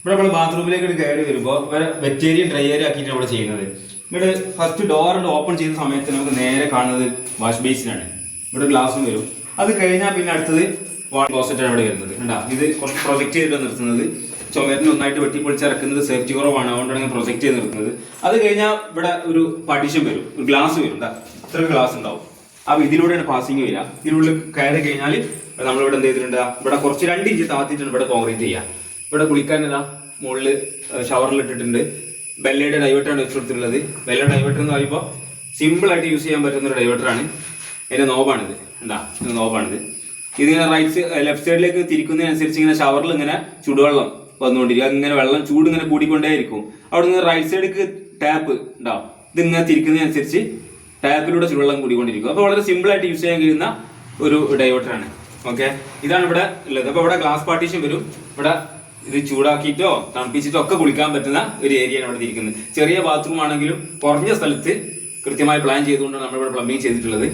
ഇവിടെ നമ്മൾ ബാത്റൂമിലേക്ക് കയറി വരുമ്പോൾ വെറ്റ് ഏരിയ ഡ്രൈ ഏരിയ ആക്കിയിട്ട് നമ്മൾ ചെയ്യുന്നത്. ഇവിടെ ഫസ്റ്റ് ഡോർ ഓപ്പൺ ചെയ്ത സമയത്ത് നമുക്ക് നേരെ കാണുന്നത് വാഷ് ബേസിനാണ്. ഇവിടെ ഗ്ലാസും വരും. അത് കഴിഞ്ഞാൽ പിന്നെ അടുത്തത് വാട്ടർ ക്ലോസറ്റാണ് ഇവിടെ വരുന്നത്. കണ്ടാ, ഇത് കുറച്ച് പ്രൊജക്ട് ചെയ്തിട്ട് നിർത്തുന്നത്. ചുമരിന് ഒന്നായിട്ട് വെട്ടിപ്പൊളിച്ചിറക്കുന്നത് സേഫ്റ്റി കുറവാണ്, അതുകൊണ്ടാണ് പ്രൊജക്ട് ചെയ്ത് നിർത്തുന്നത്. അത് കഴിഞ്ഞാൽ ഇവിടെ ഒരു പാർട്ടീഷൻ വരും, ഒരു ഗ്ലാസ് വരും. ഇത്ര ഗ്ലാസ് ഉണ്ടാവും. അപ്പൊ ഇതിലൂടെയാണ് പാസിങ് വരിക. ഇതിനുള്ളിൽ കയറി കഴിഞ്ഞാൽ നമ്മളിവിടെ എന്ത് ചെയ്തിട്ടുണ്ട്, ഇവിടെ കുറച്ച് 2 ഇഞ്ച് താത്തിയിട്ടുണ്ട് ഇവിടെ കോൺക്രീറ്റ് ചെയ്യാം. ഇവിടെ കുളിക്കാൻ മുകളിൽ ഷവറിൽ ഇട്ടിട്ടുണ്ട്. ബെല്ലയുടെ ഡൈവേർട്ടറാണ് വെച്ച് കൊടുത്തിട്ടുള്ളത്. ബെല്ല ഡൈവേർട്ടർ എന്ന് പറയുമ്പോൾ സിമ്പിൾ ആയിട്ട് യൂസ് ചെയ്യാൻ പറ്റുന്ന ഒരു ഡൈവേർട്ടറാണ്. അതിന്റെ നോബാണിത്. എന്താ നോബാണിത്. ഇതിങ്ങനെ ലെഫ്റ്റ് സൈഡിലേക്ക് തിരിക്കുന്നതിനനുസരിച്ച് ഇങ്ങനെ ഷവറിൽ ഇങ്ങനെ ചൂടുവെള്ളം വന്നുകൊണ്ടിരിക്കും. അങ്ങനെ വെള്ളം ചൂട് ഇങ്ങനെ കൂടിക്കൊണ്ടേയിരിക്കും. അവിടെ നിന്ന് റൈറ്റ് സൈഡിലേക്ക് ടാപ്പ് ഉണ്ടാവും. ഇതിങ്ങനെ തിരിക്കുന്നതിനനുസരിച്ച് ടാപ്പിലൂടെ ചൂടുവെള്ളം കൂടിക്കൊണ്ടിരിക്കും. അപ്പോൾ വളരെ സിമ്പിൾ ആയിട്ട് യൂസ് ചെയ്യാൻ കഴിയുന്ന ഒരു ഡൈവേർട്ടറാണ്. ഓക്കെ, ഇതാണ് ഇവിടെ ഉള്ളത്. അപ്പോൾ ഇവിടെ ഗ്ലാസ് പാർട്ടീഷൻ വരും. ഇവിടെ ഇത് ചൂടാക്കിയിട്ടോ തണുപ്പിച്ചിട്ടോ ഒക്കെ കുളിക്കാൻ പറ്റുന്ന ഒരു ഏരിയയാണ് ഇവിടെ ഇരിക്കുന്നത്. ചെറിയ ബാത്റൂം ആണെങ്കിലും കുറഞ്ഞ സ്ഥലത്ത് കൃത്യമായി പ്ലാൻ ചെയ്തുകൊണ്ടാണ് നമ്മളിവിടെ പ്ലംബിംഗ് ചെയ്തിട്ടുള്ളത്.